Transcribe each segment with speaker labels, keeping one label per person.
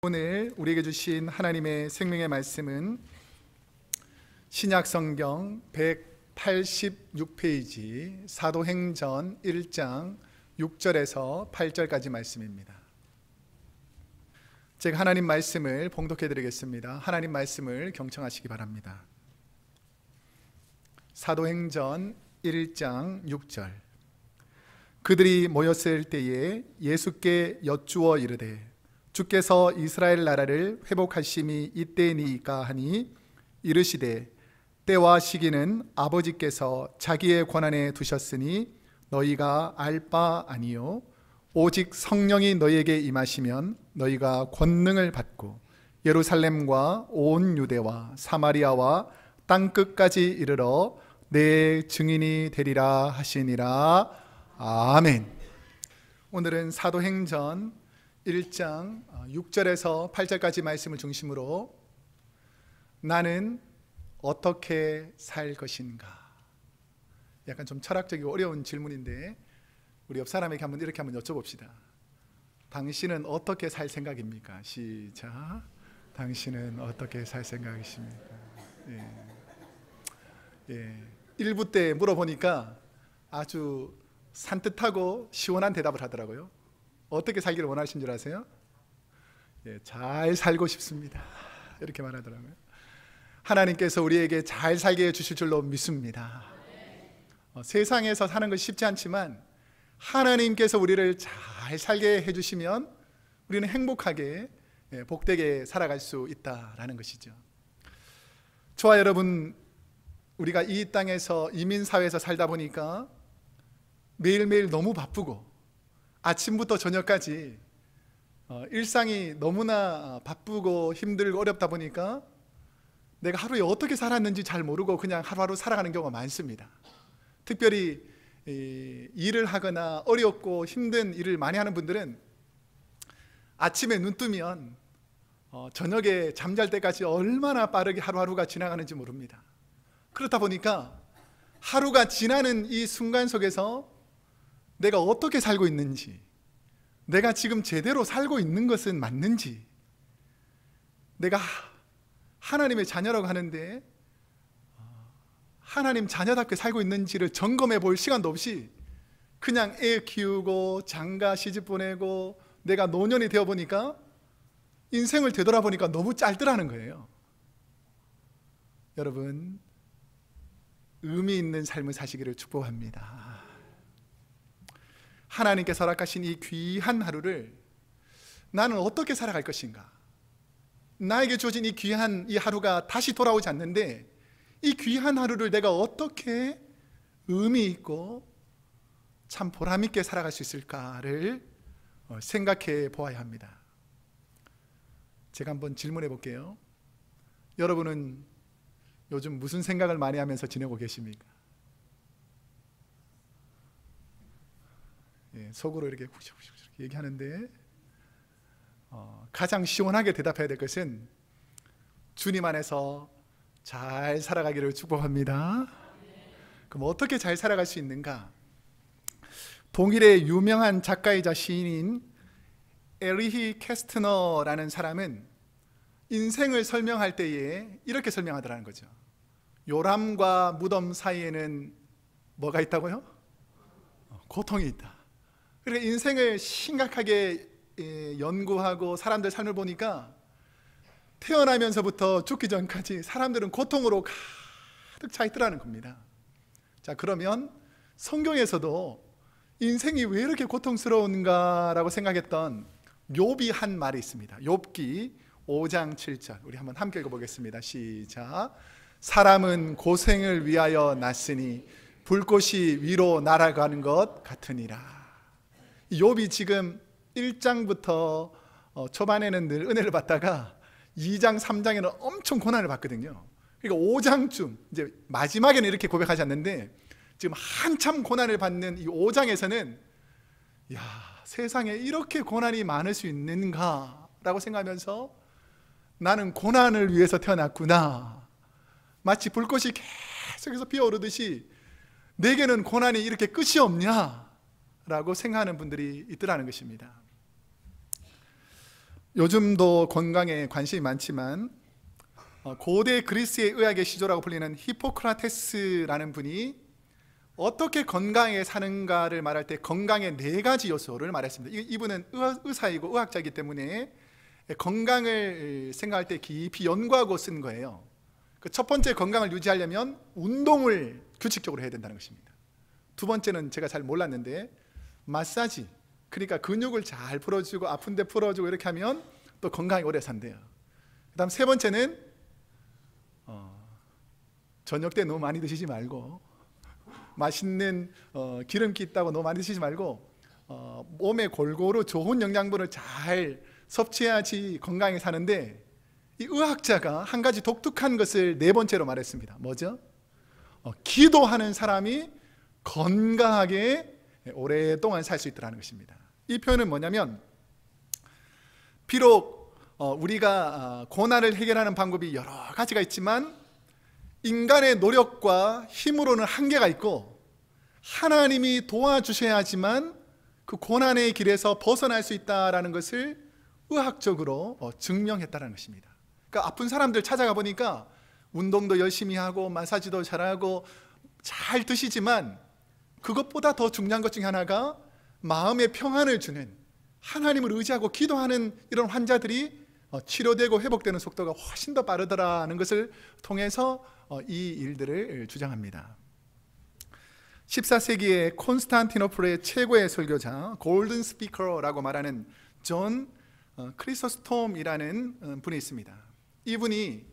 Speaker 1: 오늘 우리에게 주신 하나님의 생명의 말씀은 신약성경 186페이지 사도행전 1장 6절에서 8절까지 말씀입니다. 제가 하나님 말씀을 봉독해 드리겠습니다. 하나님 말씀을 경청하시기 바랍니다. 사도행전 1장 6절. 그들이 모였을 때에 예수께 여쭈어 이르되 주께서 이스라엘 나라를 회복하심이 이때니까 하니 이르시되 때와 시기는 아버지께서 자기의 권한에 두셨으니 너희가 알 바 아니요 오직 성령이 너희에게 임하시면 너희가 권능을 받고 예루살렘과 온 유대와 사마리아와 땅끝까지 이르러 내 증인이 되리라 하시니라. 아멘. 오늘은 사도행전 1장 6절에서 8절까지 말씀을 중심으로 나는 어떻게 살 것인가, 약간 좀 철학적이고 어려운 질문인데 우리 옆 사람에게 이렇게 한번 여쭤봅시다. 당신은 어떻게 살 생각입니까? 시작. 당신은 어떻게 살 생각이십니까? 예. 1부 때 물어보니까 아주 산뜻하고 시원한 대답을 하더라고요. 어떻게 살기를 원하신 줄 아세요? 잘 살고 싶습니다, 이렇게 말하더라고요. 하나님께서 우리에게 잘 살게 해주실 줄로 믿습니다. 세상에서 사는 것이 쉽지 않지만 하나님께서 우리를 잘 살게 해주시면 우리는 행복하게 복되게 살아갈 수 있다라는 것이죠. 저와 여러분, 우리가 이 땅에서 이민사회에서 살다 보니까 매일매일 너무 바쁘고 아침부터 저녁까지 일상이 너무나 바쁘고 힘들고 어렵다 보니까 내가 하루에 어떻게 살았는지 잘 모르고 그냥 하루하루 살아가는 경우가 많습니다. 특별히 일을 하거나 어렵고 힘든 일을 많이 하는 분들은 아침에 눈 뜨면 저녁에 잠잘 때까지 얼마나 빠르게 하루하루가 지나가는지 모릅니다. 그렇다 보니까 하루가 지나는 이 순간 속에서 내가 어떻게 살고 있는지, 내가 지금 제대로 살고 있는 것은 맞는지, 내가 하나님의 자녀라고 하는데 하나님 자녀답게 살고 있는지를 점검해 볼 시간도 없이 그냥 애 키우고 장가 시집 보내고 내가 노년이 되어 보니까 인생을 되돌아보니까 너무 짧더라는 거예요. 여러분, 의미 있는 삶을 사시기를 축복합니다. 하나님께서 허락하신 이 귀한 하루를 나는 어떻게 살아갈 것인가? 나에게 주어진 이 귀한 이 하루가 다시 돌아오지 않는데 이 귀한 하루를 내가 어떻게 의미 있고 참 보람 있게 살아갈 수 있을까를 생각해 보아야 합니다. 제가 한번 질문해 볼게요. 여러분은 요즘 무슨 생각을 많이 하면서 지내고 계십니까? 속으로 이렇게 후식후식 얘기하는데 가장 시원하게 대답해야 될 것은 주님 안에서 잘 살아가기를 축복합니다. 그럼 어떻게 잘 살아갈 수 있는가? 독일의 유명한 작가이자 시인인 에리히 캐스트너라는 사람은 인생을 설명할 때에 이렇게 설명하더라는 거죠. 요람과 무덤 사이에는 뭐가 있다고요? 고통이 있다. 그러니까 인생을 심각하게 연구하고 사람들 삶을 보니까 태어나면서부터 죽기 전까지 사람들은 고통으로 가득 차 있더라는 겁니다. 자, 그러면 성경에서도 인생이 왜 이렇게 고통스러운가라고 생각했던 욥이 한 말이 있습니다. 욥기 5장 7절 우리 한번 함께 읽어보겠습니다. 시작. 사람은 고생을 위하여 났으니 불꽃이 위로 날아가는 것 같으니라. 욥이 지금 1장부터 초반에는 늘 은혜를 받다가 2장, 3장에는 엄청 고난을 받거든요. 그러니까 5장쯤 이제 마지막에는 이렇게 고백하지 않는데 지금 한참 고난을 받는 이 5장에서는 야, 세상에 이렇게 고난이 많을 수 있는가 라고 생각하면서 나는 고난을 위해서 태어났구나, 마치 불꽃이 계속해서 피어오르듯이 내게는 고난이 이렇게 끝이 없냐 라고 생각하는 분들이 있더라는 것입니다. 요즘도 건강에 관심이 많지만 고대 그리스의 의학의 시조라고 불리는 히포크라테스라는 분이 어떻게 건강하게 사는가를 말할 때 건강의 4가지 요소를 말했습니다. 이분은 의사이고 의학자이기 때문에 건강을 생각할 때 깊이 연구하고 쓴 거예요. 첫 번째, 건강을 유지하려면 운동을 규칙적으로 해야 된다는 것입니다. 두 번째는 제가 잘 몰랐는데 마사지, 그러니까 근육을 잘 풀어주고 아픈데 풀어주고 이렇게 하면 또 건강히 오래 산대요. 그 다음 세 번째는 저녁 때 너무 많이 드시지 말고, 맛있는 기름기 있다고 너무 많이 드시지 말고 몸에 골고루 좋은 영양분을 잘 섭취해야지 건강히 사는데, 이 의학자가 한 가지 독특한 것을 4번째로 말했습니다. 뭐죠? 기도하는 사람이 건강하게 오랫동안 살 수 있다는 것입니다. 이 표현은 뭐냐면, 비록 우리가 고난을 해결하는 방법이 여러 가지가 있지만 인간의 노력과 힘으로는 한계가 있고 하나님이 도와주셔야지만 그 고난의 길에서 벗어날 수 있다는 것을 의학적으로 증명했다는 것입니다. 그러니까 아픈 사람들 찾아가 보니까 운동도 열심히 하고 마사지도 잘하고 잘 드시지만 그것보다 더 중요한 것 중에 하나가 마음의 평안을 주는, 하나님을 의지하고 기도하는 이런 환자들이 치료되고 회복되는 속도가 훨씬 더 빠르더라는 것을 통해서 이 일들을 주장합니다. 14세기에 콘스탄티노플의 최고의 설교자, 골든 스피커라고 말하는 존 크리소스톰이라는 분이 있습니다. 이분이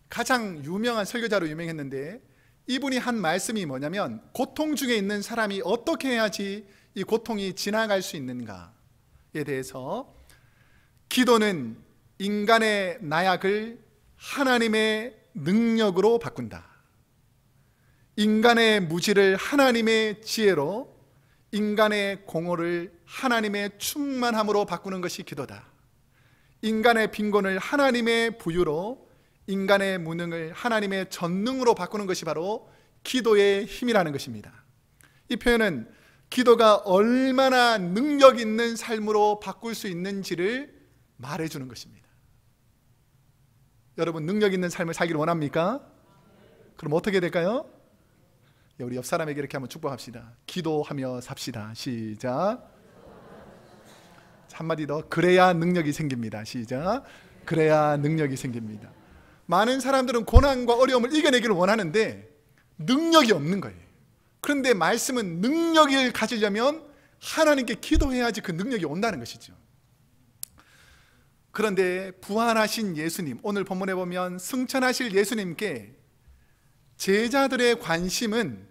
Speaker 1: 가장 유명한 설교자로 유명했는데, 이분이 한 말씀이 뭐냐면, 고통 중에 있는 사람이 어떻게 해야지 이 고통이 지나갈 수 있는가에 대해서, 기도는 인간의 나약을 하나님의 능력으로 바꾼다. 인간의 무지를 하나님의 지혜로, 인간의 공허를 하나님의 충만함으로 바꾸는 것이 기도다. 인간의 빈곤을 하나님의 부유로, 인간의 무능을 하나님의 전능으로 바꾸는 것이 바로 기도의 힘이라는 것입니다. 이 표현은 기도가 얼마나 능력 있는 삶으로 바꿀 수 있는지를 말해주는 것입니다. 여러분, 능력 있는 삶을 살기를 원합니까? 그럼 어떻게 될까요? 우리 옆 사람에게 이렇게 한번 축복합시다. 기도하며 삽시다. 시작. 한마디 더. 그래야 능력이 생깁니다. 시작. 그래야 능력이 생깁니다. 많은 사람들은 고난과 어려움을 이겨내기를 원하는데 능력이 없는 거예요. 그런데 말씀은 능력을 가지려면 하나님께 기도해야지 그 능력이 온다는 것이죠. 그런데 부활하신 예수님, 오늘 본문에 보면 승천하실 예수님께 제자들의 관심은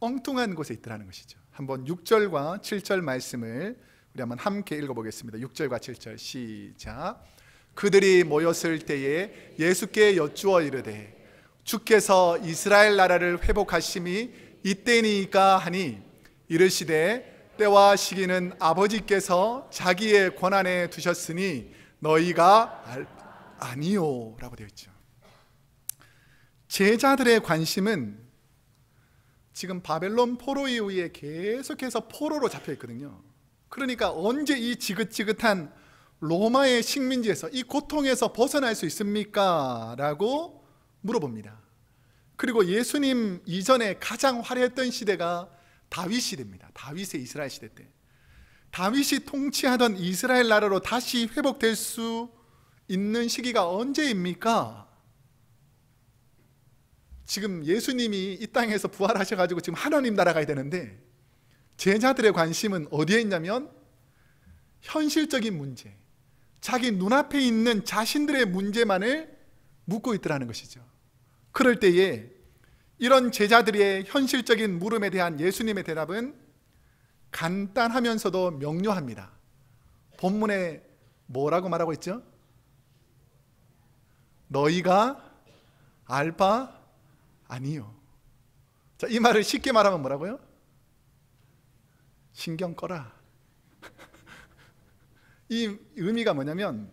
Speaker 1: 엉뚱한 곳에 있더라는 것이죠. 한번 6절과 7절 말씀을 우리 한번 함께 읽어보겠습니다. 6절과 7절 시작. 그들이 모였을 때에 예수께 여쭈어 이르되 주께서 이스라엘 나라를 회복하심이 이때니까 하니, 이르시되 때와 시기는 아버지께서 자기의 권한에 두셨으니 너희가 아니요 라고 되어 있죠. 제자들의 관심은 지금 바벨론 포로 이후에 계속해서 포로로 잡혀 있거든요. 그러니까 언제 이 지긋지긋한 로마의 식민지에서, 이 고통에서 벗어날 수 있습니까? 라고 물어봅니다. 그리고 예수님 이전에 가장 화려했던 시대가 다윗 시대입니다. 다윗의 이스라엘 시대 때 다윗이 통치하던 이스라엘 나라로 다시 회복될 수 있는 시기가 언제입니까? 지금 예수님이 이 땅에서 부활하셔가지고 지금 하나님 나라 가야 되는데 제자들의 관심은 어디에 있냐면 현실적인 문제, 자기 눈앞에 있는 자신들의 문제만을 묻고 있더라는 것이죠. 그럴 때에 이런 제자들의 현실적인 물음에 대한 예수님의 대답은 간단하면서도 명료합니다. 본문에 뭐라고 말하고 있죠? 너희가 알 바 아니요. 자, 이 말을 쉽게 말하면 뭐라고요? 신경 꺼라. 이 의미가 뭐냐면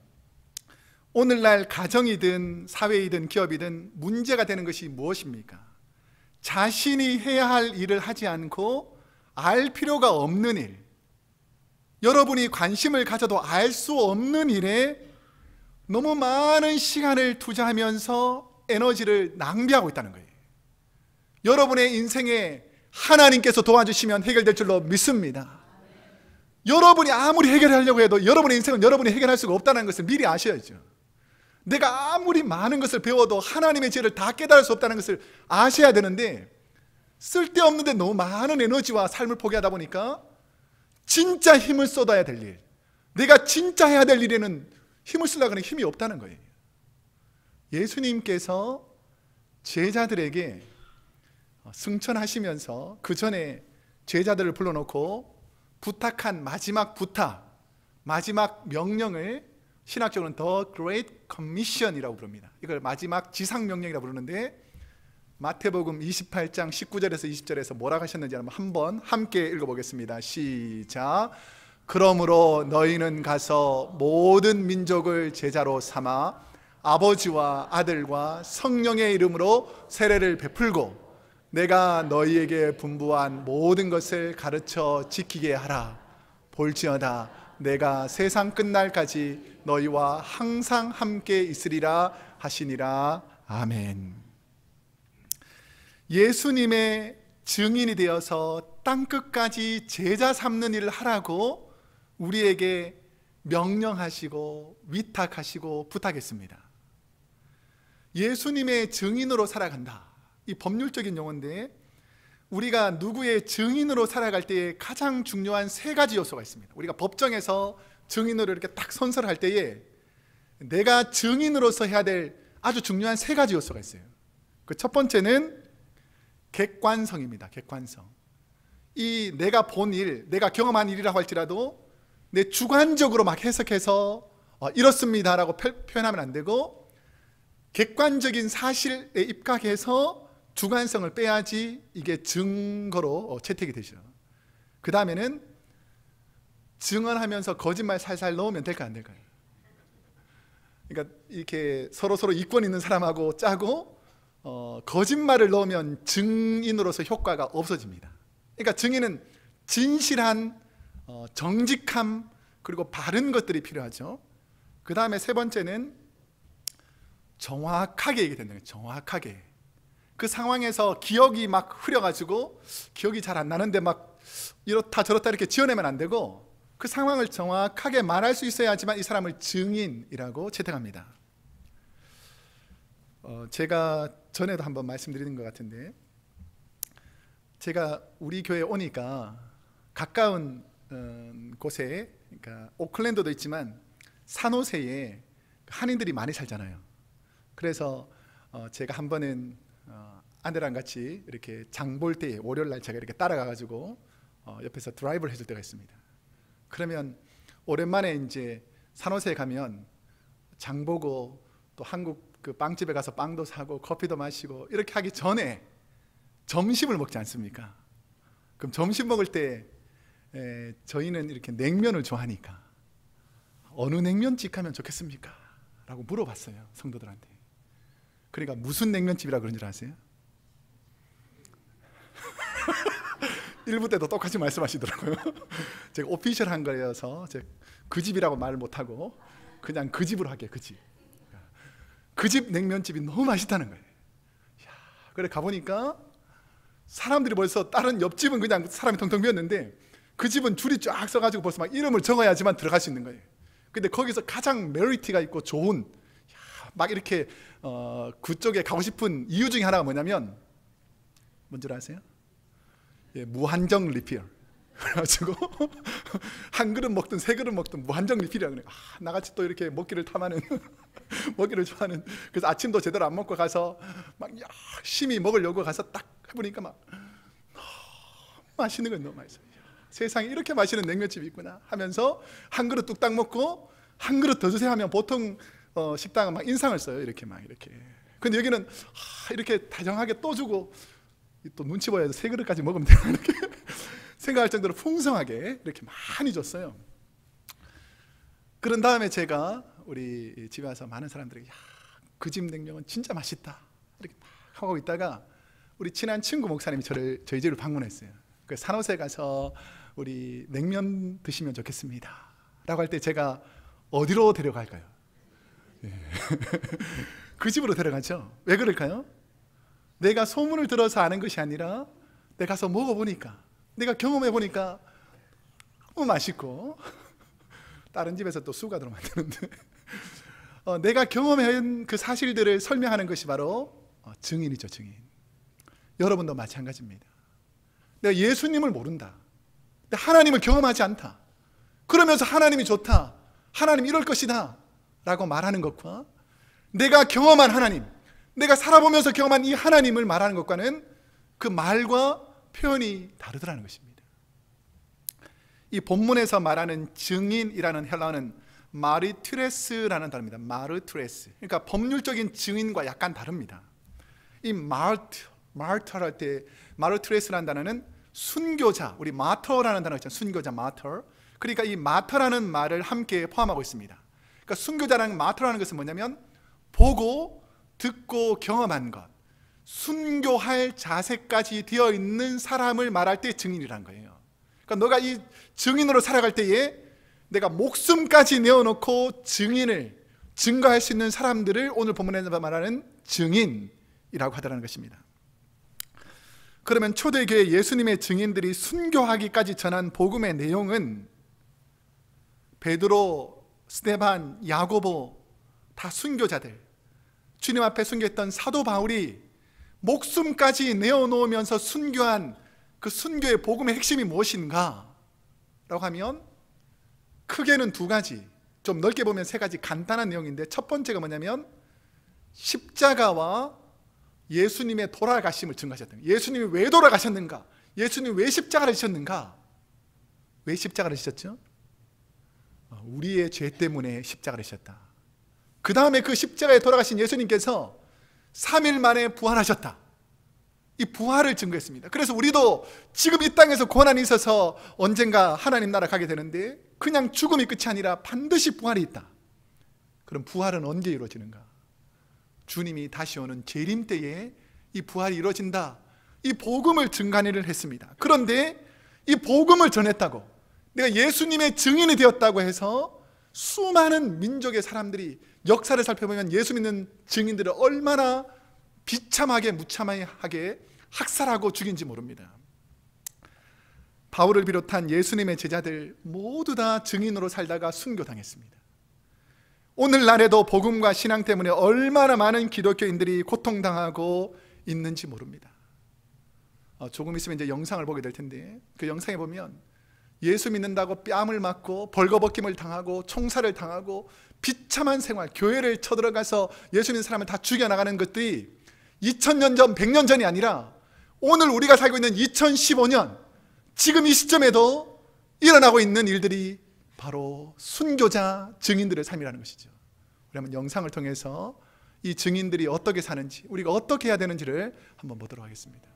Speaker 1: 오늘날 가정이든 사회이든 기업이든 문제가 되는 것이 무엇입니까? 자신이 해야 할 일을 하지 않고 알 필요가 없는 일, 여러분이 관심을 가져도 알 수 없는 일에 너무 많은 시간을 투자하면서 에너지를 낭비하고 있다는 거예요. 여러분의 인생에 하나님께서 도와주시면 해결될 줄로 믿습니다. 여러분이 아무리 해결하려고 해도 여러분의 인생은 여러분이 해결할 수가 없다는 것을 미리 아셔야죠. 내가 아무리 많은 것을 배워도 하나님의 지혜를 다 깨달을 수 없다는 것을 아셔야 되는데, 쓸데없는데 너무 많은 에너지와 삶을 포기하다 보니까 진짜 힘을 쏟아야 될 일, 내가 진짜 해야 될 일에는 힘을 쓰려고 하는 힘이 없다는 거예요. 예수님께서 제자들에게 승천하시면서 그 전에 제자들을 불러놓고 부탁한 마지막 부탁, 마지막 명령을 신학적으로는 The Great Commission이라고 부릅니다. 이걸 마지막 지상명령이라고 부르는데, 마태복음 28장 19절에서 20절에서 뭐라고 하셨는지 한번 함께 읽어보겠습니다. 시작. 그러므로 너희는 가서 모든 민족을 제자로 삼아 아버지와 아들과 성령의 이름으로 세례를 베풀고 내가 너희에게 분부한 모든 것을 가르쳐 지키게 하라. 볼지어다 내가 세상 끝날까지 너희와 항상 함께 있으리라 하시니라. 아멘. 예수님의 증인이 되어서 땅끝까지 제자 삼는 일을 하라고 우리에게 명령하시고 위탁하시고 부탁했습니다. 예수님의 증인으로 살아간다. 이 법률적인 용어인데, 우리가 누구의 증인으로 살아갈 때에 가장 중요한 세 가지 요소가 있습니다. 우리가 법정에서 증인으로 이렇게 딱 선서할 때에 내가 증인으로서 해야 될 아주 중요한 세 가지 요소가 있어요. 그 첫 번째는 객관성입니다. 객관성. 이 내가 본 일, 내가 경험한 일이라고 할지라도 내 주관적으로 막 해석해서 이렇습니다라고 표현하면 안 되고, 객관적인 사실에 입각해서 주관성을 빼야지 이게 증거로 채택이 되죠. 그 다음에는 증언하면서 거짓말 살살 넣으면 될까 안 될까요? 그러니까 이렇게 서로 이권 있는 사람하고 짜고 거짓말을 넣으면 증인으로서 효과가 없어집니다. 그러니까 증인은 진실한 정직함 그리고 바른 것들이 필요하죠. 그 다음에 세 번째는 정확하게 얘기된다. 정확하게. 그 상황에서 기억이 막 흐려가지고 기억이 잘 안 나는데 막 이렇다 저렇다 이렇게 지어내면 안 되고, 그 상황을 정확하게 말할 수 있어야지만 이 사람을 증인이라고 채택합니다. 제가 전에도 한번 말씀드린 것 같은데, 제가 우리 교회에 오니까 가까운 곳에, 그러니까 오클랜드도 있지만 산호세에 한인들이 많이 살잖아요. 그래서 제가 한 번은 아내랑 같이 이렇게 장 볼 때 월요일 날 제가 이렇게 따라가가지고 옆에서 드라이브를 해줄 때가 있습니다. 그러면 오랜만에 이제 산호세에 가면 장 보고 또 한국 그 빵집에 가서 빵도 사고 커피도 마시고 이렇게 하기 전에 점심을 먹지 않습니까? 그럼 점심 먹을 때 저희는 이렇게 냉면을 좋아하니까 어느 냉면집 가면 좋겠습니까? 라고 물어봤어요, 성도들한테. 그러니까 무슨 냉면집이라고 그런 줄 아세요? 1부 때도 똑같이 말씀하시더라고요. 제가 오피셜한 거여서 그 집이라고 말을 못하고 그냥 그 집으로 할게요. 그 집. 그 집 냉면집이 너무 맛있다는 거예요. 그래 가보니까 사람들이 벌써 다른 옆집은 그냥 사람이 텅텅 비었는데 그 집은 줄이 쫙 서가지고 벌써 막 이름을 적어야지만 들어갈 수 있는 거예요. 근데 거기서 가장 메리티가 있고 좋은 막 이렇게 그쪽에 가고 싶은 이유 중에 하나가 뭐냐면 뭔지 아세요? 무한정 리필. 그래가지고 한 그릇 먹든 세 그릇 먹든 무한정 리필이라고 그래요. 나같이 또 이렇게 먹기를 탐하는 먹기를 좋아하는, 그래서 아침도 제대로 안 먹고 가서 막 열심히 먹으려고 가서 딱 해보니까 막 너무 맛있는 건 너무 맛있어요. 세상에 이렇게 맛있는 냉면집이 있구나 하면서 한 그릇 뚝딱 먹고 한 그릇 더 주세요 하면 보통 식당은 막 인상을 써요. 이렇게 막 이렇게. 근데 여기는 이렇게 다정하게 또 주고 또 눈치 보여야 세 그릇까지 먹으면 되나 이렇게 생각할 정도로 풍성하게 이렇게 많이 줬어요. 그런 다음에 제가 우리 집에 와서 많은 사람들에게 그 집 냉면은 진짜 맛있다 이렇게 막 하고 있다가 우리 친한 친구 목사님이 저희 집을 방문했어요. 그 산호세 가서 우리 냉면 드시면 좋겠습니다 라고 할 때 제가 어디로 데려갈까요? 예. 그 집으로 데려가죠. 왜 그럴까요? 내가 소문을 들어서 아는 것이 아니라 내가 가서 먹어보니까, 내가 경험해보니까 너무 맛있고, 다른 집에서 또 수가도로 만드는데 내가 경험한 그 사실들을 설명하는 것이 바로 증인이죠. 증인. 여러분도 마찬가지입니다. 내가 예수님을 모른다, 하나님을 경험하지 않다, 그러면서 하나님이 좋다, 하나님 이럴 것이다 라고 말하는 것과 내가 경험한 하나님, 내가 살아보면서 경험한 이 하나님을 말하는 것과는 그 말과 표현이 다르더라는 것입니다. 이 본문에서 말하는 증인이라는 헬라어는 마르투레스라는 단어입니다. 마르투레스. 그러니까 법률적인 증인과 약간 다릅니다. 이 마르터 할 때 마르투레스라는 단어는 순교자, 우리 마터라는 단어 있잖아요. 순교자, 마터. 그러니까 이 마터라는 말을 함께 포함하고 있습니다. 그러니까 순교자라는 마터라는 것은 뭐냐면 보고 듣고 경험한 것, 순교할 자세까지 되어 있는 사람을 말할 때 증인이라는 거예요. 그러니까 너가 이 증인으로 살아갈 때에 내가 목숨까지 내어놓고 증인을 증거할 수 있는 사람들을 오늘 본문에서 말하는 증인이라고 하더라는 것입니다. 그러면 초대교회 예수님의 증인들이 순교하기까지 전한 복음의 내용은 베드로, 스데반, 야고보 다 순교자들, 주님 앞에 순교했던 사도 바울이 목숨까지 내어놓으면서 순교한 그 순교의 복음의 핵심이 무엇인가 라고 하면 크게는 두 가지, 좀 넓게 보면 세 가지 간단한 내용인데, 첫 번째가 뭐냐면 십자가와 예수님의 돌아가심을 증거하셨다. 예수님이 왜 돌아가셨는가? 예수님이 왜 십자가를 지셨는가? 왜 십자가를 지셨죠? 우리의 죄 때문에 십자가를 지셨다. 그 다음에 그 십자가에 돌아가신 예수님께서 3일 만에 부활하셨다. 이 부활을 증거했습니다. 그래서 우리도 지금 이 땅에서 고난이 있어서 언젠가 하나님 나라 가게 되는데 그냥 죽음이 끝이 아니라 반드시 부활이 있다. 그럼 부활은 언제 이루어지는가? 주님이 다시 오는 재림 때에 이 부활이 이루어진다. 이 복음을 증거를 했습니다. 그런데 이 복음을 전했다고, 내가 예수님의 증인이 되었다고 해서 수많은 민족의 사람들이 역사를 살펴보면 예수 믿는 증인들을 얼마나 비참하게 무참하게 학살하고 죽인지 모릅니다. 바울을 비롯한 예수님의 제자들 모두 다 증인으로 살다가 순교당했습니다. 오늘날에도 복음과 신앙 때문에 얼마나 많은 기독교인들이 고통당하고 있는지 모릅니다. 조금 있으면 이제 영상을 보게 될 텐데, 그 영상에 보면 예수 믿는다고 뺨을 맞고 벌거벗김을 당하고 총살을 당하고 비참한 생활, 교회를 쳐들어가서 예수 믿는 사람을 다 죽여나가는 것들이 2000년 전, 100년 전이 아니라 오늘 우리가 살고 있는 2015년 지금 이 시점에도 일어나고 있는 일들이 바로 순교자 증인들의 삶이라는 것이죠. 우리 한번 영상을 통해서 이 증인들이 어떻게 사는지, 우리가 어떻게 해야 되는지를 한번 보도록 하겠습니다.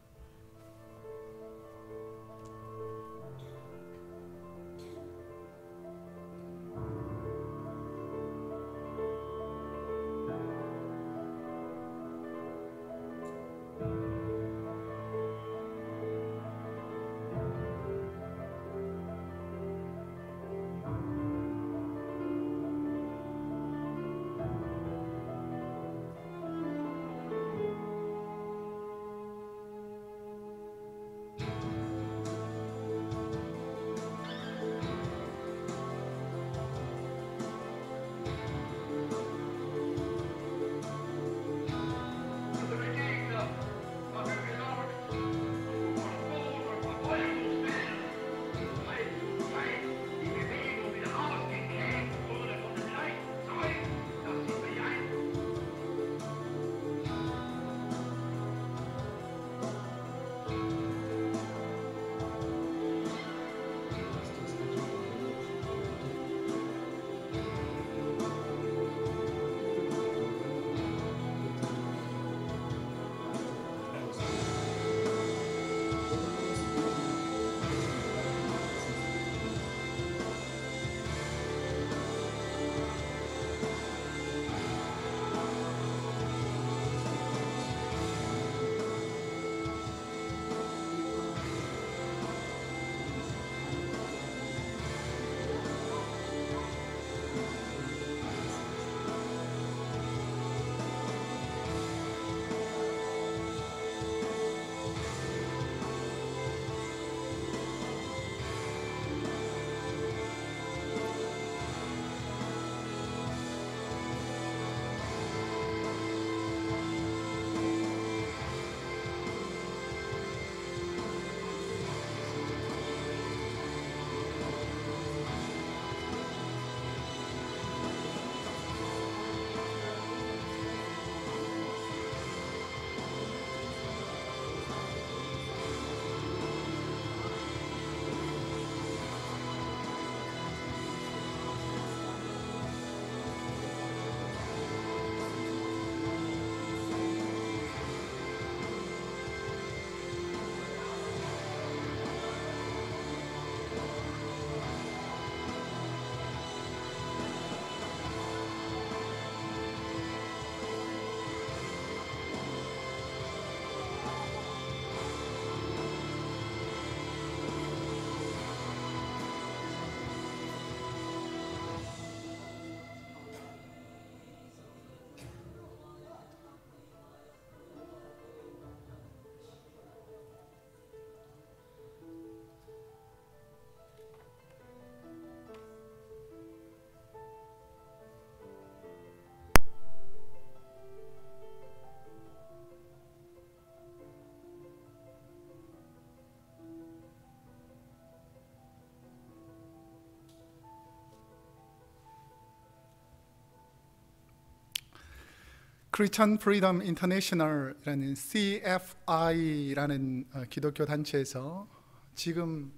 Speaker 1: Christian Freedom International이라는 CFI라는 기독교 단체에서 지금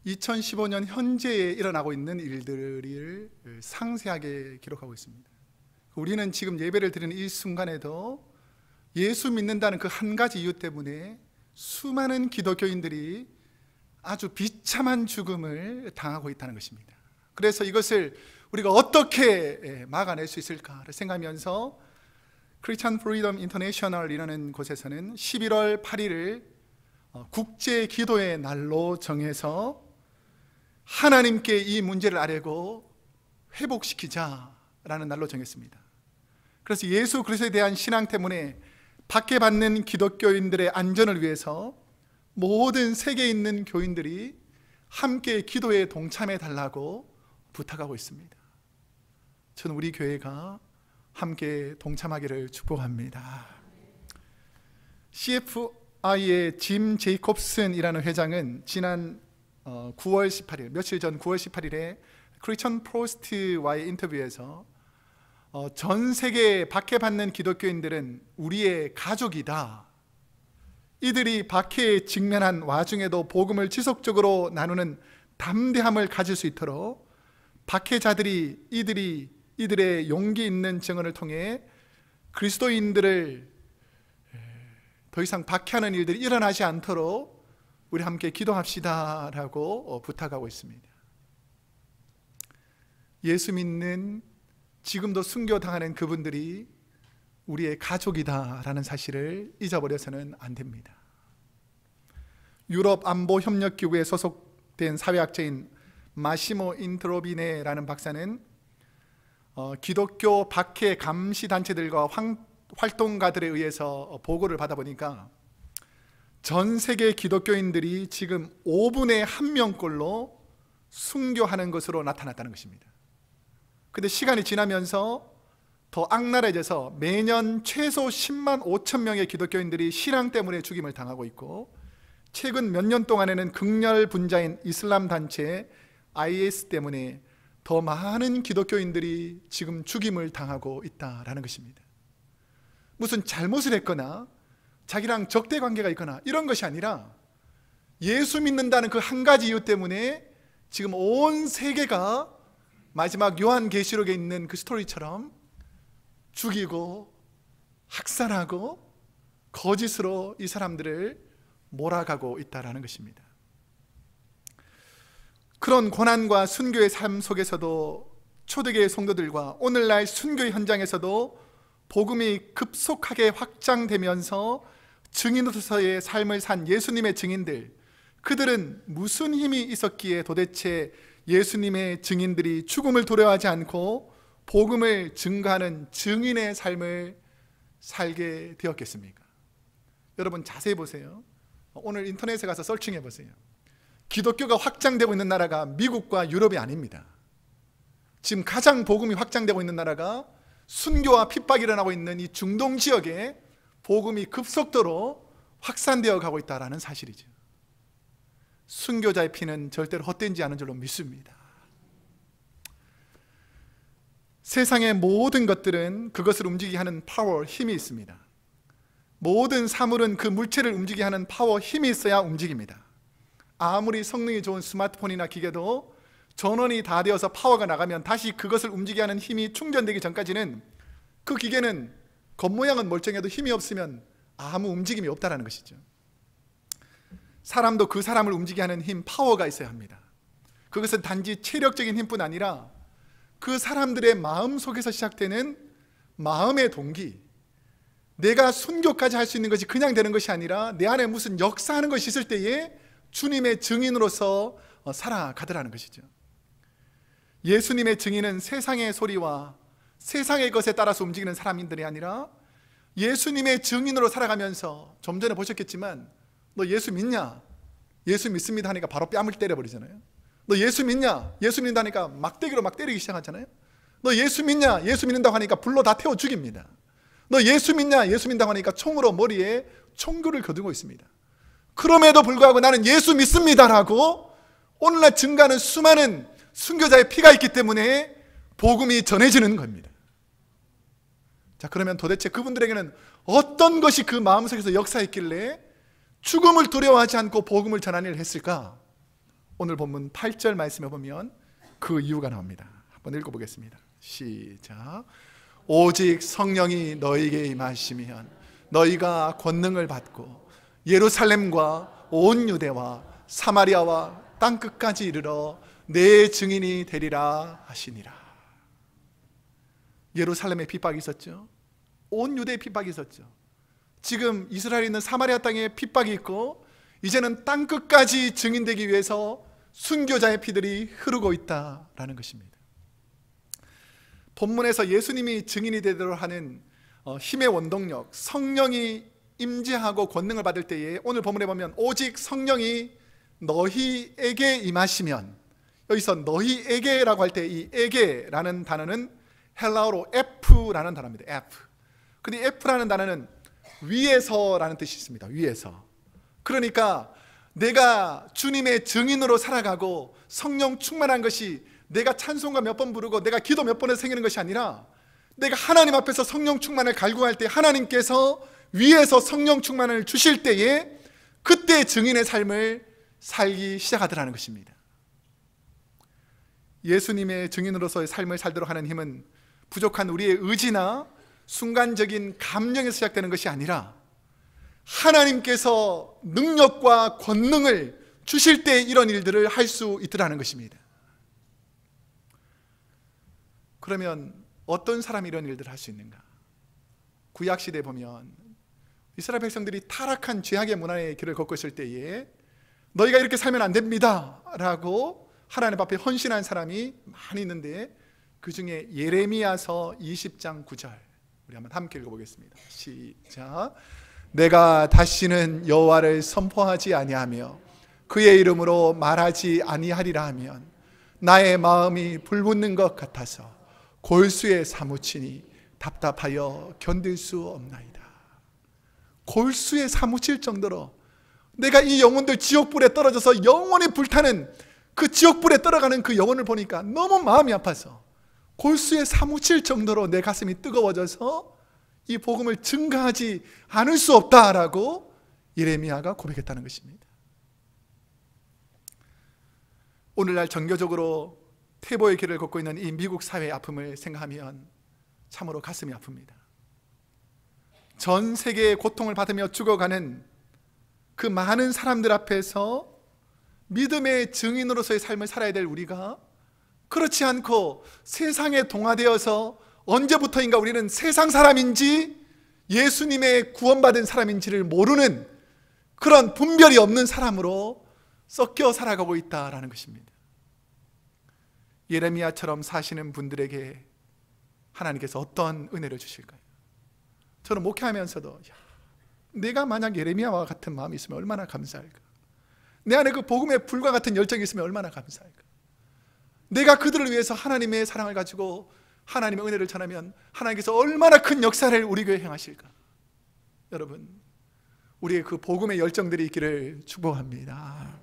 Speaker 1: 2015년 현재에 일어나고 있는 일들을 상세하게 기록하고 있습니다. 우리는 지금 예배를 드리는 이 순간에도 예수 믿는다는 그 한 가지 이유 때문에 수많은 기독교인들이 아주 비참한 죽음을 당하고 있다는 것입니다. 그래서 이것을 우리가 어떻게 막아낼 수 있을까를 생각하면서 Christian Freedom International이라는 곳에서는 11월 8일을 국제 기도의 날로 정해서 하나님께 이 문제를 아뢰고 회복시키자라는 날로 정했습니다. 그래서 예수 그리스도에 대한 신앙 때문에 박해받는 기독교인들의 안전을 위해서 모든 세계에 있는 교인들이 함께 기도에 동참해 달라고 부탁하고 있습니다. 저는 우리 교회가 함께 동참하기를 축복합니다. CFI의 짐 제이콥슨이라는 회장은 지난 9월 18일, 며칠 전 9월 18일에 크리스천 프로스트와의 인터뷰에서 전 세계에 박해받는 기독교인들은 우리의 가족이다. 이들이 박해에 직면한 와중에도 복음을 지속적으로 나누는 담대함을 가질 수 있도록 박해자들이 이들의 용기 있는 증언을 통해 그리스도인들을 더 이상 박해하는 일들이 일어나지 않도록 우리 함께 기도합시다라고 부탁하고 있습니다. 예수 믿는 지금도 순교당하는 그분들이 우리의 가족이다라는 사실을 잊어버려서는 안 됩니다. 유럽 안보협력기구에 소속된 사회학자인 마시모 인트로비네라는 박사는 기독교 박해 감시 단체들과 활동가들에 의해서 보고를 받아보니까 전 세계 기독교인들이 지금 5분의 1명꼴로 순교하는 것으로 나타났다는 것입니다. 근데 시간이 지나면서 더 악랄해져서 매년 최소 10만 5천 명의 기독교인들이 신앙 때문에 죽임을 당하고 있고, 최근 몇 년 동안에는 극렬 분자인 이슬람 단체 IS 때문에 더 많은 기독교인들이 지금 죽임을 당하고 있다라는 것입니다. 무슨 잘못을 했거나 자기랑 적대 관계가 있거나 이런 것이 아니라 예수 믿는다는 그 한 가지 이유 때문에 지금 온 세계가 마지막 요한계시록에 있는 그 스토리처럼 죽이고 학살하고 거짓으로 이 사람들을 몰아가고 있다는 것입니다. 그런 고난과 순교의 삶 속에서도 초대교회 성도들과 오늘날 순교의 현장에서도 복음이 급속하게 확장되면서 증인으로서의 삶을 산 예수님의 증인들, 그들은 무슨 힘이 있었기에 도대체 예수님의 증인들이 죽음을 두려워하지 않고 복음을 증거하는 증인의 삶을 살게 되었겠습니까? 여러분 자세히 보세요. 오늘 인터넷에 가서 서칭해 보세요. 기독교가 확장되고 있는 나라가 미국과 유럽이 아닙니다. 지금 가장 복음이 확장되고 있는 나라가 순교와 핍박이 일어나고 있는 이 중동 지역에 복음이 급속도로 확산되어 가고 있다는 사실이죠. 순교자의 피는 절대로 헛되지 않은 줄로 믿습니다. 세상의 모든 것들은 그것을 움직이게 하는 파워, 힘이 있습니다. 모든 사물은 그 물체를 움직이게 하는 파워, 힘이 있어야 움직입니다. 아무리 성능이 좋은 스마트폰이나 기계도 전원이 다 되어서 파워가 나가면 다시 그것을 움직이게 하는 힘이 충전되기 전까지는 그 기계는 겉모양은 멀쩡해도 힘이 없으면 아무 움직임이 없다는 것이죠. 사람도 그 사람을 움직이게 하는 힘, 파워가 있어야 합니다. 그것은 단지 체력적인 힘뿐 아니라 그 사람들의 마음 속에서 시작되는 마음의 동기, 내가 순교까지 할 수 있는 것이 그냥 되는 것이 아니라 내 안에 무슨 역사하는 것이 있을 때에 주님의 증인으로서 살아가더라는 것이죠. 예수님의 증인은 세상의 소리와 세상의 것에 따라서 움직이는 사람들이 아니라 예수님의 증인으로 살아가면서, 좀 전에 보셨겠지만 너 예수 믿냐? 예수 믿습니다 하니까 바로 뺨을 때려버리잖아요. 너 예수 믿냐? 예수 믿는다 하니까 막대기로 막 때리기 시작하잖아요. 너 예수 믿냐? 예수 믿는다고 하니까 불로 다 태워 죽입니다. 너 예수 믿냐? 예수 믿는다고 하니까 총으로 머리에 총구를 거두고 있습니다. 그럼에도 불구하고 나는 예수 믿습니다라고 오늘날 증가하는 수많은 순교자의 피가 있기 때문에 복음이 전해지는 겁니다. 자, 그러면 도대체 그분들에게는 어떤 것이 그 마음속에서 역사했길래 죽음을 두려워하지 않고 복음을 전하는 일을 했을까? 오늘 본문 8절 말씀에 보면 그 이유가 나옵니다. 한번 읽어보겠습니다. 시작. 오직 성령이 너희에게 임하시면 너희가 권능을 받고 예루살렘과 온 유대와 사마리아와 땅끝까지 이르러 내 증인이 되리라 하시니라. 예루살렘에 핍박이 있었죠. 온 유대에 핍박이 있었죠. 지금 이스라엘에 있는 사마리아 땅에 핍박이 있고 이제는 땅끝까지 증인되기 위해서 순교자의 피들이 흐르고 있다라는 것입니다. 본문에서 예수님이 증인이 되도록 하는 힘의 원동력, 성령이 임재하고 권능을 받을 때에 오늘 본문에 보면 오직 성령이 너희에게 임하시면, 여기서 너희에게라고 할 때 이 에게라는 단어는 헬라어로 F라는 단어입니다. F. 근데 F라는 단어는 위에서라는 뜻이 있습니다. 위에서. 그러니까 내가 주님의 증인으로 살아가고 성령 충만한 것이 내가 찬송가 몇 번 부르고 내가 기도 몇 번에 생기는 것이 아니라 내가 하나님 앞에서 성령 충만을 갈구할 때 하나님께서 위에서 성령 충만을 주실 때에 그때 증인의 삶을 살기 시작하더라는 것입니다. 예수님의 증인으로서의 삶을 살도록 하는 힘은 부족한 우리의 의지나 순간적인 감정에서 시작되는 것이 아니라 하나님께서 능력과 권능을 주실 때 이런 일들을 할 수 있더라는 것입니다. 그러면 어떤 사람이 이런 일들을 할 수 있는가? 구약시대에 보면 이스라엘 백성들이 타락한 죄악의 문화의 길을 걷고 있을 때에 너희가 이렇게 살면 안 됩니다 라고 하나님 앞에 헌신한 사람이 많이 있는데 그 중에 예레미야서 20장 9절 우리 한번 함께 읽어보겠습니다. 시작. 내가 다시는 여호와를 선포하지 아니하며 그의 이름으로 말하지 아니하리라 하면 나의 마음이 불붙는 것 같아서 골수에 사무치니 답답하여 견딜 수 없나이다. 골수에 사무칠 정도로 내가 이 영혼들 지옥불에 떨어져서 영원히 불타는 그 지옥불에 떨어가는 그 영혼을 보니까 너무 마음이 아파서 골수에 사무칠 정도로 내 가슴이 뜨거워져서 이 복음을 증가하지 않을 수 없다라고 예레미야가 고백했다는 것입니다. 오늘날 전교적으로 퇴보의 길을 걷고 있는 이 미국 사회의 아픔을 생각하면 참으로 가슴이 아픕니다. 전 세계의 고통을 받으며 죽어가는 그 많은 사람들 앞에서 믿음의 증인으로서의 삶을 살아야 될 우리가 그렇지 않고 세상에 동화되어서 언제부터인가 우리는 세상 사람인지 예수님의 구원받은 사람인지를 모르는 그런 분별이 없는 사람으로 섞여 살아가고 있다라는 것입니다. 예레미야처럼 사시는 분들에게 하나님께서 어떤 은혜를 주실까요? 저는 목회하면서도 내가 만약 예레미야와 같은 마음이 있으면 얼마나 감사할까? 내 안에 그 복음에 불과 같은 열정이 있으면 얼마나 감사할까? 내가 그들을 위해서 하나님의 사랑을 가지고 하나님의 은혜를 전하면 하나님께서 얼마나 큰 역사를 우리 교회에 행하실까? 여러분, 우리의 그 복음의 열정들이 있기를 축복합니다.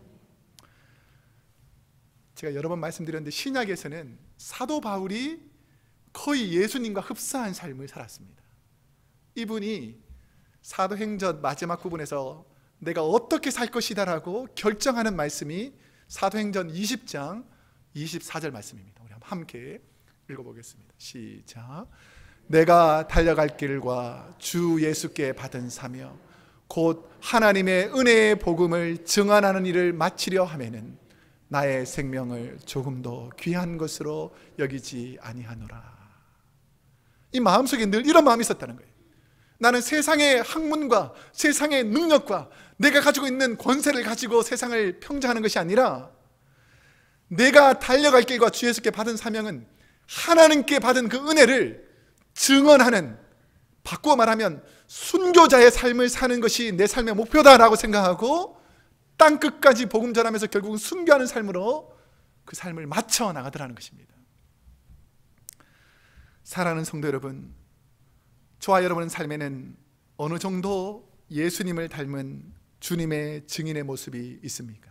Speaker 1: 제가 여러 번 말씀드렸는데 신약에서는 사도 바울이 거의 예수님과 흡사한 삶을 살았습니다. 이분이 사도행전 마지막 부분에서 내가 어떻게 살 것이다 라고 결정하는 말씀이 사도행전 20장 24절 말씀입니다. 우리 한번 함께 읽어보겠습니다. 시작. 내가 달려갈 길과 주 예수께 받은 사명 곧 하나님의 은혜의 복음을 증언하는 일을 마치려 하면은 나의 생명을 조금도 귀한 것으로 여기지 아니하노라. 이 마음속에 늘 이런 마음이 있었다는 거예요. 나는 세상의 학문과 세상의 능력과 내가 가지고 있는 권세를 가지고 세상을 평정하는 것이 아니라 내가 달려갈 길과 주 예수께 받은 사명은 하나님께 받은 그 은혜를 증언하는, 바꾸어 말하면 순교자의 삶을 사는 것이 내 삶의 목표다라고 생각하고 땅끝까지 복음 전하면서 결국은 순교하는 삶으로 그 삶을 맞춰 나가더라는 것입니다. 사랑하는 성도 여러분, 저와 여러분의 삶에는 어느 정도 예수님을 닮은 주님의 증인의 모습이 있습니까?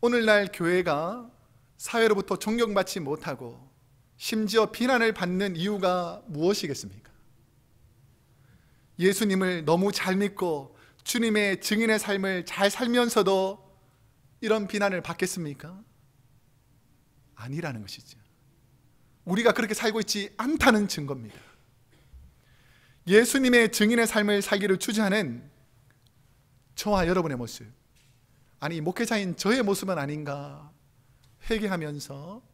Speaker 1: 오늘날 교회가 사회로부터 존경받지 못하고 심지어 비난을 받는 이유가 무엇이겠습니까? 예수님을 너무 잘 믿고 주님의 증인의 삶을 잘 살면서도 이런 비난을 받겠습니까? 아니라는 것이죠. 우리가 그렇게 살고 있지 않다는 증거입니다. 예수님의 증인의 삶을 살기를 주저하는 저와 여러분의 모습, 아니 목회자인 저의 모습은 아닌가 회개하면서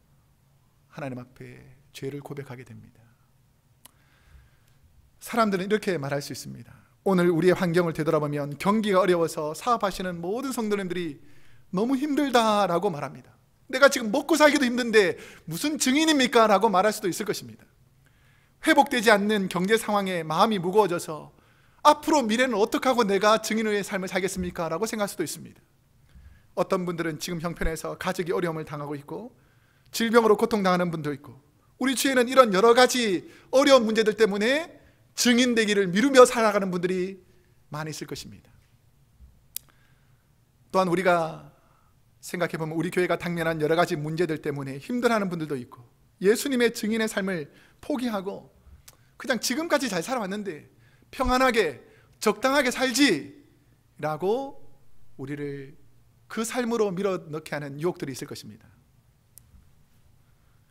Speaker 1: 하나님 앞에 죄를 고백하게 됩니다. 사람들은 이렇게 말할 수 있습니다. 오늘 우리의 환경을 되돌아보면 경기가 어려워서 사업하시는 모든 성도님들이 너무 힘들다라고 말합니다. 내가 지금 먹고 살기도 힘든데 무슨 증인입니까? 라고 말할 수도 있을 것입니다. 회복되지 않는 경제 상황에 마음이 무거워져서 앞으로 미래는 어떻게 하고 내가 증인의 삶을 살겠습니까? 라고 생각할 수도 있습니다. 어떤 분들은 지금 형편에서 가족이 어려움을 당하고 있고 질병으로 고통당하는 분도 있고 우리 주위에는 이런 여러 가지 어려운 문제들 때문에 증인되기를 미루며 살아가는 분들이 많이 있을 것입니다. 또한 우리가 생각해보면 우리 교회가 당면한 여러 가지 문제들 때문에 힘들어하는 분들도 있고 예수님의 증인의 삶을 포기하고 그냥 지금까지 잘 살아왔는데 평안하게 적당하게 살지 라고 우리를 그 삶으로 밀어넣게 하는 유혹들이 있을 것입니다.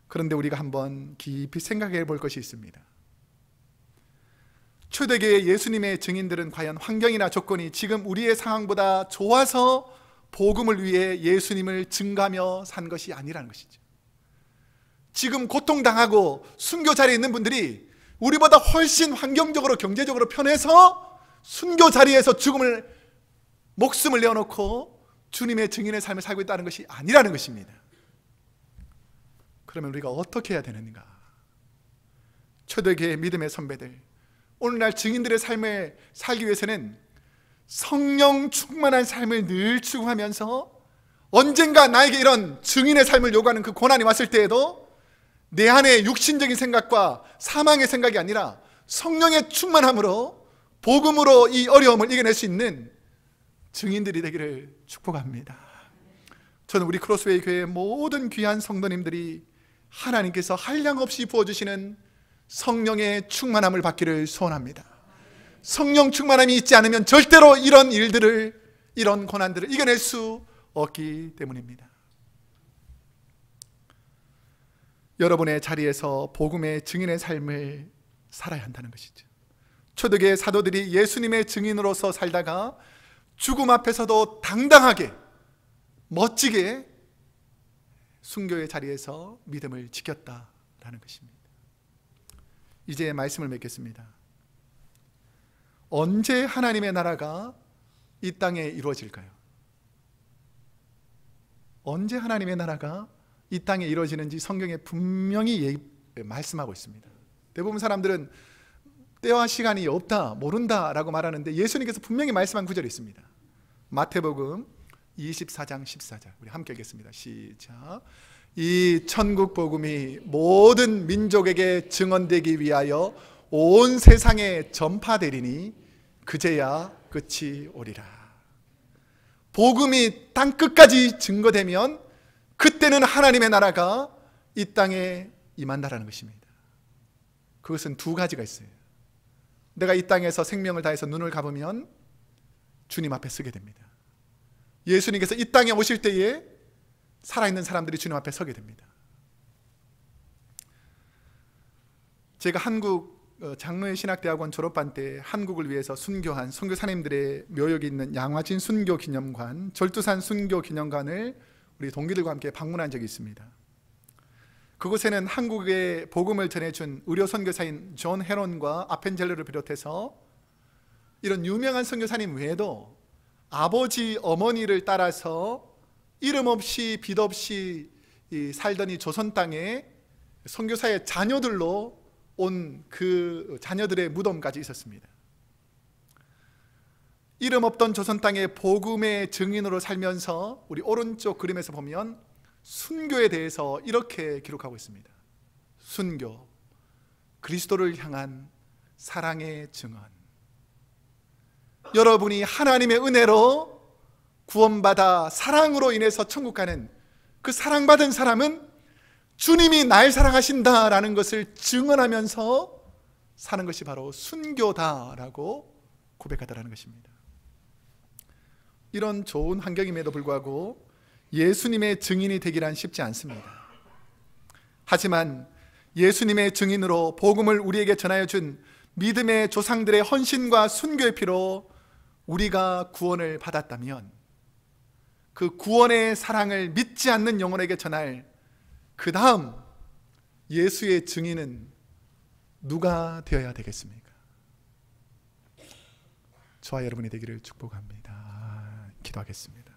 Speaker 1: 그런데 우리가 한번 깊이 생각해 볼 것이 있습니다. 초대교회 예수님의 증인들은 과연 환경이나 조건이 지금 우리의 상황보다 좋아서 복음을 위해 예수님을 증가하며 산 것이 아니라는 것이죠. 지금 고통당하고 순교 자리에 있는 분들이 우리보다 훨씬 환경적으로 경제적으로 편해서 순교 자리에서 목숨을 내어놓고 주님의 증인의 삶을 살고 있다는 것이 아니라는 것입니다. 그러면 우리가 어떻게 해야 되는가? 초대교회 믿음의 선배들, 오늘날 증인들의 삶을 살기 위해서는 성령 충만한 삶을 늘 추구하면서 언젠가 나에게 이런 증인의 삶을 요구하는 그 고난이 왔을 때에도 내 안에 육신적인 생각과 사망의 생각이 아니라 성령의 충만함으로 복음으로 이 어려움을 이겨낼 수 있는 증인들이 되기를 축복합니다. 저는 우리 크로스웨이 교회의 모든 귀한 성도님들이 하나님께서 한량없이 부어주시는 성령의 충만함을 받기를 소원합니다. 성령 충만함이 있지 않으면 절대로 이런 일들을, 이런 고난들을 이겨낼 수 없기 때문입니다. 여러분의 자리에서 복음의 증인의 삶을 살아야 한다는 것이죠. 초대교회 사도들이 예수님의 증인으로서 살다가 죽음 앞에서도 당당하게 멋지게 순교의 자리에서 믿음을 지켰다라는 것입니다. 이제 말씀을 맺겠습니다. 언제 하나님의 나라가 이 땅에 이루어질까요? 언제 하나님의 나라가 이 땅에 이루어지는지 성경에 분명히 말씀하고 있습니다. 대부분 사람들은 때와 시간이 없다, 모른다 라고 말하는데 예수님께서 분명히 말씀한 구절이 있습니다. 마태복음 24장 14절 우리 함께 읽겠습니다. 시작. 이 천국 복음이 모든 민족에게 증언되기 위하여 온 세상에 전파되리니 그제야 끝이 오리라. 복음이 땅 끝까지 증거되면 그때는 하나님의 나라가 이 땅에 임한다라는 것입니다. 그것은 두 가지가 있어요. 내가 이 땅에서 생명을 다해서 눈을 감으면 주님 앞에 서게 됩니다. 예수님께서 이 땅에 오실 때에 살아있는 사람들이 주님 앞에 서게 됩니다. 제가 한국 장로회 신학대학원 졸업반 때 한국을 위해서 순교한 선교사님들의 묘역이 있는 양화진 순교기념관, 절두산 순교기념관을 우리 동기들과 함께 방문한 적이 있습니다. 그곳에는 한국의 복음을 전해준 의료 선교사인 존 헤론과 아펜젤러를 비롯해서 이런 유명한 선교사님 외에도 아버지, 어머니를 따라서 이름 없이 빛 없이 살던 이 조선 땅에 선교사의 자녀들로 온 그 자녀들의 무덤까지 있었습니다. 이름 없던 조선 땅의 복음의 증인으로 살면서 우리 오른쪽 그림에서 보면 순교에 대해서 이렇게 기록하고 있습니다. 순교, 그리스도를 향한 사랑의 증언. 여러분이 하나님의 은혜로 구원받아 사랑으로 인해서 천국 가는 그 사랑받은 사람은 주님이 날 사랑하신다라는 것을 증언하면서 사는 것이 바로 순교다라고 고백하다라는 것입니다. 이런 좋은 환경임에도 불구하고 예수님의 증인이 되기란 쉽지 않습니다. 하지만 예수님의 증인으로 복음을 우리에게 전하여 준 믿음의 조상들의 헌신과 순교의 피로 우리가 구원을 받았다면 그 구원의 사랑을 믿지 않는 영혼에게 전할 그 다음 예수의 증인은 누가 되어야 되겠습니까? 저와 여러분이 되기를 축복합니다. 기도하겠습니다.